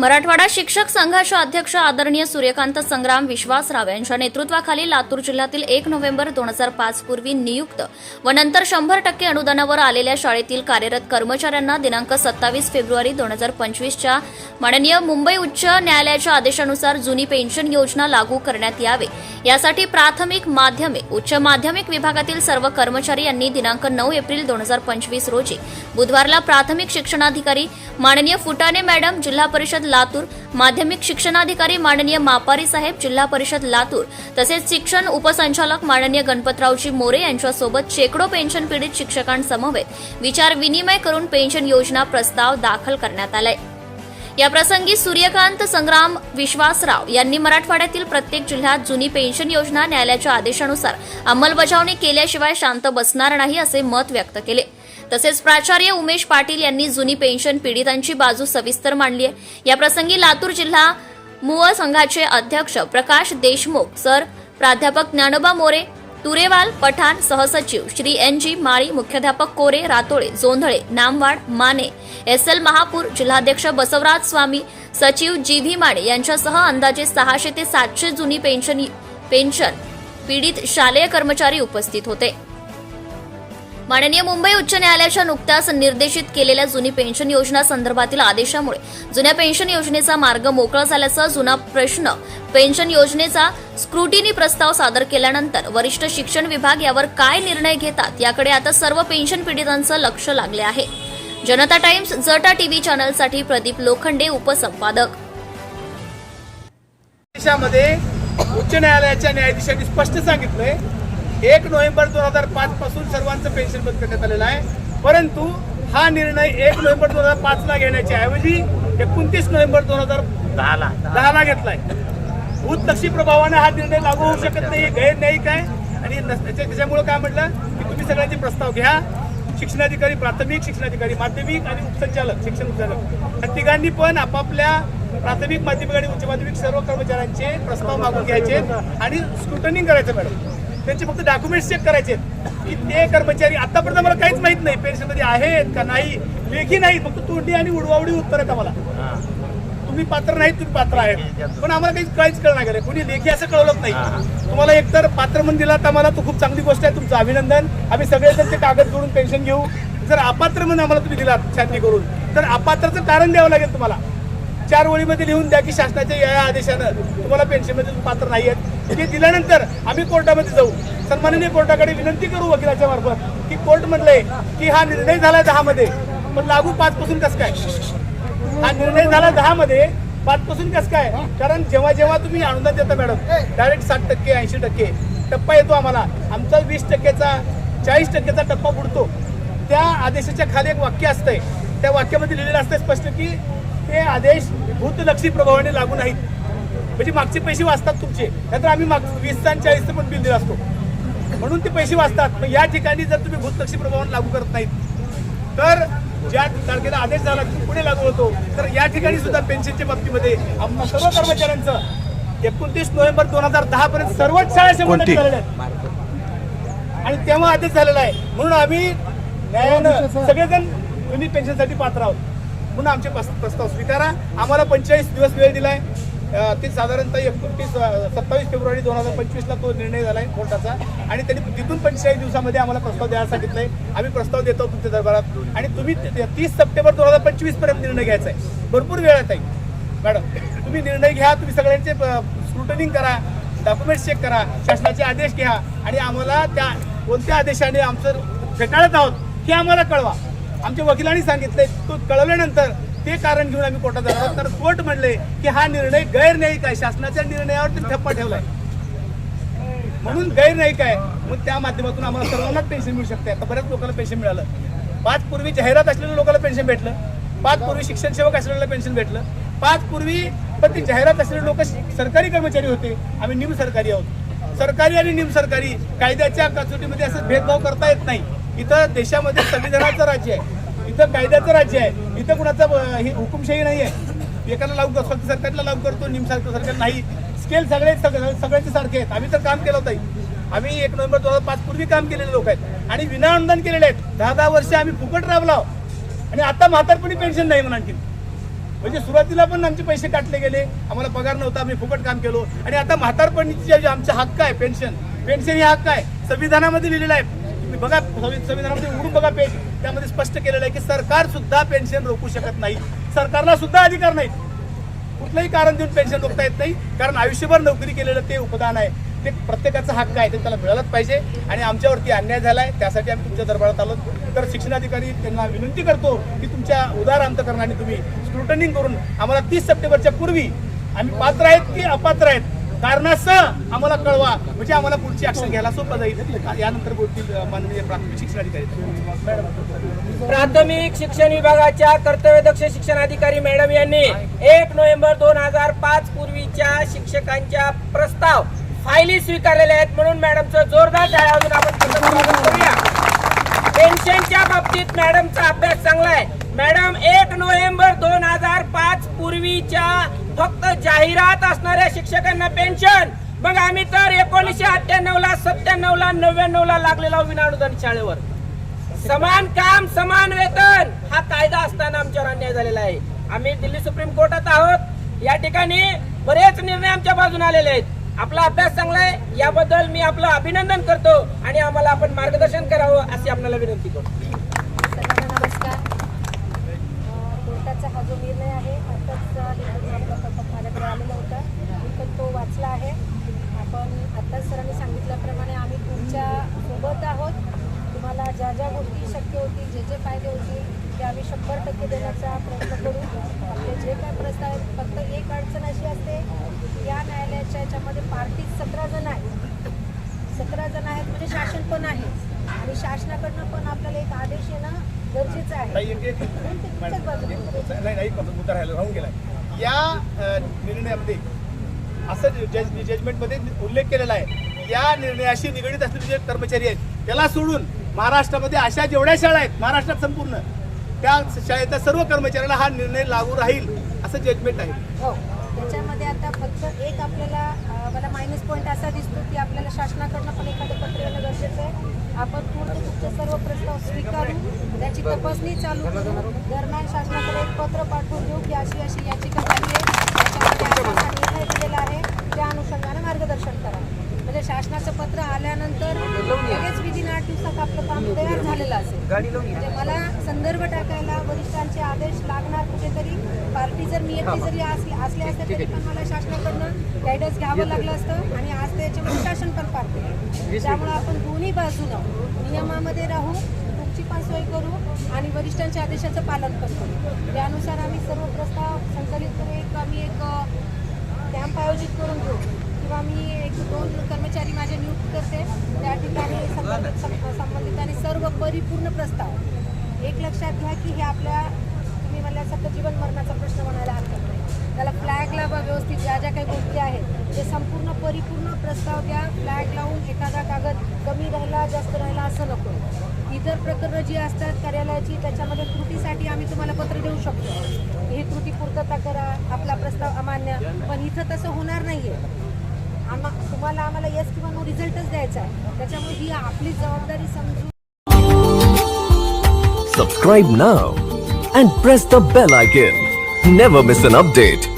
मराठवाडा शिक्षक संघाचे अध्यक्ष आदरणीय सूर्यकांत संग्राम विश्वासराव यांच्या नेतृत्वाखाली लातूर जिल्ह्यातील 1 नोव्हेंबर 2005 पूर्वी नियुक्त व नंतर 100% अनुदानावर आलेल्या शाळेतील कार्यरत कर्मचाऱ्यांना दिनांक 27 फेब्रुवारी 2025 च्या माननीय मुंबई उच्च न्यायालयाच्या आदेशानुसार जुनी पेन्शन योजना लागू करण्यात यावे यासाठी प्राथमिक माध्यमिक उच्च माध्यमिक विभागातील सर्व कर्मचारी यांनी दिनांक 9 एप्रिल 2025 रोजी बुधवारला प्राथमिक शिक्षणाधिकारी माननीय फुटाणे मॅडम जिल्हा परिषद लातूर, माध्यमिक शिक्षणाधिकारी माननीय मापारी साहेब जिल्हा परिषद लातूर तसेच शिक्षण उपसंचालक माननीय गणपतरावजी मोरे यांच्यासोबत शेकडो पेन्शन पीडित शिक्षकांसमवेत विचार विनिमय करून पेन्शन योजना प्रस्ताव दाखल करण्यात आलाय। या प्रसंगी सूर्यकांत संग्राम विश्वासराव यांनी मराठवाड्यातील प्रत्येक जिल्ह्यात जुनी पेन्शन योजना न्यायालयाच्या आदेशानुसार अंमलबजावणी केल्याशिवाय शांत बसणार नाही असे मत व्यक्त केले। तसेच प्राचार्य उमेश पाटील यांनी जुनी पेन्शन पीडितांची बाजू सविस्तर मांडली आहे। या प्रसंगी लातूर जिल्हा मुव संघाचे अध्यक्ष प्रकाश देशमुख सर, प्राध्यापक ज्ञानोबा मोरे, तुरेवाल पठाण, सहसचिव श्री NG माळी, मुख्याध्यापक कोरे, रातोळे, जोंधळे, नामवाड, माने, SL महापूर, जिल्हाध्यक्ष बसवराज स्वामी, सचिव GV माने यांच्यासह अंदाजे 600 ते 700 जुनी पेन्शन पीडित शालेय कर्मचारी उपस्थित होते। माननीय मुंबई उच्च न्यायालयाच्या नुकत्याच निर्देशित केलेल्या जुनी पेन्शन योजना संदर्भातील आदेशामुळे जुन्या पेन्शन योजनेचा मार्ग मोकळा झाल्याचा जुना प्रश्न पेन्शन योजनेचा स्क्रुटिनी प्रस्ताव सादर केल्यानंतर वरिष्ठ शिक्षण विभाग यावर काय निर्णय घेतात याकडे आता सर्व पेन्शन पीडितांचं लक्ष लागले आहे। जनता टाइम्स जटा टीव्ही चॅनलसाठी प्रदीप लोखंडे, उपसंपादक। देशामध्ये उच्च न्यायालयाच्या न्यायाधीशांनी स्पष्ट सांगितलंय 1 नोव्हेंबर 2005 पासून सर्वांचं पेन्शन बंद करण्यात आलेलं आहे, परंतु हा निर्णय 1 नोव्हेंबर 2005 ला घेण्याच्या ऐवजी 29 नोव्हेंबर 2010 ला घेतलाय। भूतलक्षी प्रभावाने हा निर्णय लागू होऊ शकत नाही, गैरन्यायिक आहे आणि त्याच्यामुळे काय म्हटलं की तुम्ही सगळ्यांचे प्रस्ताव घ्या। शिक्षणाधिकारी, प्राथमिक शिक्षणाधिकारी, माध्यमिक आणि उपसंचालक, शिक्षण उपसंचालक या तिघांनी पण आपापल्या प्राथमिक, माध्यमिक आणि उच्च माध्यमिक सर्व कर्मचाऱ्यांचे प्रस्ताव मागून घ्यायचे आणि स्क्रुटनिंग करायचं मॅडम। त्यांचे फक्त डॉक्युमेंट्स चेक करायचे की ते कर्मचारी आतापर्यंत मला काहीच माहित नाही पेन्शन मध्ये आहेत का नाही, लेखी नाही, फक्त तोंडी आणि उडवाउडी उत्तर आहेत आम्हाला। तुम्ही पात्र नाही, तुम्ही पात्र आहेत, पण आम्हाला काहीच कळणार गेलं, कोणी लेखी असं कळवलंच नाही। तुम्हाला एकतर पात्र म्हणून दिला तर आम्हाला तो खूप चांगली गोष्ट आहे, तुमचं अभिनंदन। आम्ही सगळेजण ते कागद जोडून पेन्शन घेऊ। जर अपात्र म्हणून आम्हाला तुम्ही दिलात छाननी करून तर अपात्राचं कारण द्यावं लागेल तुम्हाला। 4 ओळीमध्ये लिहून द्या की शासनाच्या या आदेशानं तुम्हाला पेन्शनमध्ये पात्र नाही आहेत। ते दिल्यानंतर आम्ही कोर्टामध्ये जाऊ, सन्माननीय कोर्टाकडे विनंती करू वकिलाच्या मार्फत की कोर्ट म्हणलंय की हा निर्णय झाला 10 मध्ये, पण लागू 5 पासून कसं काय? हा निर्णय झाला 10 मध्ये, 5 पासून कसं काय? कारण जेव्हा जेव्हा तुम्ही अनुदान देता मॅडम, डायरेक्ट 60%, 80% टप्पा येतो आम्हाला, आमचा 20%चा 40%चा टप्पा बुडतो। त्या आदेशाच्या खाली एक वाक्य असतंय, त्या वाक्यामध्ये लिहिलेलं असतं स्पष्ट की ते आदेश भूतलक्षी प्रभावाने लागू नाहीत, म्हणजे मागचे पैसे वाचतात तुमचे। नाहीतर आम्ही 20 आणि 40 पण बिल दिलं असतो, म्हणून ते पैसे वाचतात। मग या ठिकाणी जर तुम्ही भूतलक्षी प्रभावाने लागू करत नाहीत तर ज्या तारखेला आदेश झाला पुढे लागू होतो, तर या ठिकाणी सुद्धा पेन्शनच्या बाबतीमध्ये आम्हा सर्व कर्मचाऱ्यांचं 29 नोव्हेंबर 2010 पर्यंत सर्वच शाळा संबंधित झालेल्या आहेत आणि तेव्हा आदेश झालेला आहे। म्हणून आम्ही न्यायानं सगळेजण जुनी पेन्शनसाठी पात्र आहोत, म्हणून आमचे प्रस्ताव स्वीकारा। आम्हाला 45 दिवस वेळ दिलाय, ते साधारणतः 27 फेब्रुवारी 2025 ला तो निर्णय झालाय कोर्टाचा आणि त्यांनी तिथून 45 दिवसामध्ये आम्हाला प्रस्ताव द्यायला सांगितलंय। आम्ही प्रस्ताव देतो तुमच्या दरबारात आणि तुम्ही 30 सप्टेंबर 2025 पर्यंत निर्णय घ्यायचा आहे, भरपूर वेळ आहे मॅडम। तुम्ही निर्णय घ्या, तुम्ही सगळ्यांचे स्क्रुटनिंग करा, डॉक्युमेंट्स चेक करा, शासनाचे आदेश घ्या आणि आम्हाला त्या कोणत्या आदेशाने आमचं फेटाळत आहोत हे आम्हाला कळवा। आमच्या वकिलांनी सांगितलंय, तो कळवल्यानंतर ते कारण घेऊन आम्ही कोर्टात जाणार, तर कोर्ट म्हणले की हा निर्णय गैरन्यायिक आहे, शासनाच्या निर्णयावर त्यांनी ठप्पा ठेवलाय म्हणून गैरन्यायिक आहे। मग त्या माध्यमातून आम्हाला सर्वांनाच पेन्शन मिळू शकते। आता बऱ्याच लोकांना पेन्शन मिळालं, 5 पूर्वी जाहिरात असलेल्या लोकांना पेन्शन भेटलं, 5 पूर्वी शिक्षण सेवक असलेल्या पेन्शन भेटलं, 5 पूर्वी पण ती जाहिरात असलेले लोक सरकारी कर्मचारी होते, आम्ही निम सरकारी आहोत। सरकारी आणि निम सरकारी कायद्याच्या कसोटीमध्ये असं भेदभाव करता येत नाही। इथं देशामध्ये संविधानाचं राज्य आहे, इथं कायद्याचं राज्य आहे, इथं कुणाचं ही हुकुमशाही नाही आहे। एकाला लागू करतो, फक्त सरकारला लागू करतो, निम सरकार नाही। स्केल सगळ्यांचे सारखे आहेत। आम्ही तर काम केलं होतं, आम्ही 1 नोव्हेंबर 2005 पूर्वी काम केलेले लोक आहेत आणि विना अनुदान केलेले आहेत। 10 वर्ष आम्ही फुकट राबलो आणि आता म्हातारपणी पेन्शन नाही म्हणून आणखी म्हणजे सुरुवातीला पण आमचे पैसे काटले गेले, आम्हाला पगार नव्हता, आम्ही फुकट काम केलो. आणि आता म्हातारपणीचे जे आमचा हक्क आहे पेन्शन ही हक्क आहे, संविधानामध्ये लिहिलेला आहे. तुम्ही बघा संविधानामध्ये उघडून बघा पेज, त्यामध्ये स्पष्ट केलेलं आहे की सरकार सुद्धा पेन्शन रोखू शकत नाही. सरकारला सुद्धा अधिकार नाही, कुठलंही कारण देऊन पेन्शन रोखता येत नाही. कारण आयुष्यभर नोकरी केलेलं ते उपदान आहे, ते प्रत्येकाचा हक्क आहे, ते त्याला मिळालंच पाहिजे. आणि आमच्यावरती अन्याय झालाय, त्यासाठी आम्ही तुमच्या दरबारात आलो. तर शिक्षणाधिकारी त्यांना विनंती करतो की तुमच्या उदार अंतकरणाने तुम्ही स्क्रुटनिंग करून आम्हाला 30 सप्टेंबरच्या पूर्वी आम्ही पात्र आहेत की अपात्र आहेत कारणासह आम्हाला कळवा, म्हणजे आम्हाला पुढची ऍक्शन घ्यायला सोपं जाईल. यानंतर बोलतील माननीय प्राथमिक शिक्षणाधिकारी. प्राथमिक शिक्षण विभागाच्या कर्तव्यदक्ष शिक्षणाधिकारी मॅडम यांनी 1 नोव्हेंबर 2005 पूर्वीच्या शिक्षकांच्या प्रस्ताव फायली स्वीकारलेल्या आहेत, म्हणून मॅडमचं जोरदार टाळ्या वाजवून आपण स्वागत करूया. पेन्शनच्या बाबतीत मॅडमचा अभ्यास चांगला आहे. मॅडम 1 नोव्हेंबर 2005 पूर्वीच्या फक्त जाहिरात असणाऱ्या शिक्षकांना पेन्शन, मग आम्ही तर 1998 ला 97 ला 99 ला लागलेला विनाअनुदानित शाळेवर समान काम समान वेतन हा कायदा असताना आमच्यावर अन्याय झालेला आहे. आम्ही दिल्ली सुप्रीम कोर्टात आहोत, या ठिकाणी बरेच निर्णय आमच्या बाजूने आलेले आहेत. आपला अभ्यास चांगला आहे, याबद्दल मी आपलं अभिनंदन करतो आणि आम्हाला आपण मार्गदर्शन करावं अशी आपल्याला विनंती करतो. नमस्कार. कोर्टाचा हा जो निर्णय आहे आताच माझ्याकडे आलेला होता, मी पण तो वाचला आहे. आपण आत्ताच सरांनी सांगितल्याप्रमाणे आम्ही तुमच्या सोबत आहोत. तुम्हाला ज्या ज्या गोष्टी शक्य होतील, जे जे फायदे होतील ते आम्ही 100% देण्याचा प्रयत्न करू. आपले जे काय प्रस्ताव आहेत, फक्त एक अडचण अशी असते की या न्यायालयाच्या याच्यामध्ये पार्टी 17 जण आहेत. 17 जण आहेत म्हणजे शासन पण आहे आणि शासनाकडनं पण आपल्याला एक आदेश येणं गरजेचं आहे. मुद्दा राहून गेलाय या निर्णयामध्ये, असं जजमेंटमध्ये उल्लेख केलेला आहे. या निर्णयाशी निगडीत असलेले जे कर्मचारी आहेत त्याला सोडून महाराष्ट्रामध्ये अशा जेवढ्या शाळा आहेत महाराष्ट्रात संपूर्ण, त्या शाळेतल्या सर्व कर्मचाऱ्याला हा निर्णय लागू राहील असं जजमेंट आहे. हो, त्याच्यामध्ये आता फक्त एक आपल्याला मला मायनस पॉईंट असा दिसतो की आपल्याला शासनाकडनं पण एखादं पत्र येणं गरजेचं आहे. आपण पूर्ण तुमचे सर्व प्रस्ताव स्वीकारू, त्याची तपासणी चालू करू, दरम्यान शासनाकडे एक पत्र पाठवून देऊ की अशी अशी याचिका झाली आहे, त्याच्यामध्ये असा निर्णय दिलेला आहे, त्या अनुषंगाने मार्गदर्शन करा. म्हणजे शासनाचं पत्र आल्यानंतर लगेच विदिन 8 दिवसात आपलं काम तयार झालेलं असेल. म्हणजे मला संदर्भ टाकायला वरिष्ठांचे आदेश लागणार कुठेतरी. पार्टी जर मी एकटी जरी असले असते तरी पण मला शासनाकडनं गायडन्स घ्यावं लागलं असतं आणि आज त्याच्यामध्ये शासन पण पार्टी आहे. त्यामुळे आपण दोन्ही बाजूनं नियमामध्ये राहू, तुमची पण सोय करू आणि वरिष्ठांच्या आदेशाचं पालन पण करू. त्यानुसार आम्ही सर्व प्रस्ताव संकलित करू. आम्ही एक कॅम्प आयोजित करून घेऊ किंवा मी 1-2 कर्मचारी माझे नियुक्त करते, त्या ठिकाणी संबंधित आणि सर्व परिपूर्ण प्रस्ताव. एक लक्षात घ्या की हे आपल्या तुम्ही म्हणल्यासारखं जीवन मरणाचा प्रश्न म्हणायला हरकत नाही. त्याला फ्लॅग लावा व्यवस्थित, ज्या ज्या काही गोष्टी आहेत ते संपूर्ण परिपूर्ण प्रस्ताव द्या. फ्लॅग लावून एखादा कागद कमी राहिला जास्त राहिला असं नको. इतर प्रकरणं जी असतात कार्यालयाची त्याच्यामध्ये त्रुटीसाठी आम्ही तुम्हाला पत्र देऊ शकतो, ही त्रुटी पूर्तता करा, आपला प्रस्ताव अमान्य. पण इथं तसं होणार नाहीये. तुम्हाला आम्हाला येस किंवा नो रिझल्टच द्यायचा आहे. त्याच्यामुळे ही आपली जबाबदारी समजून. Subscribe now and press the bell icon. Never miss an update.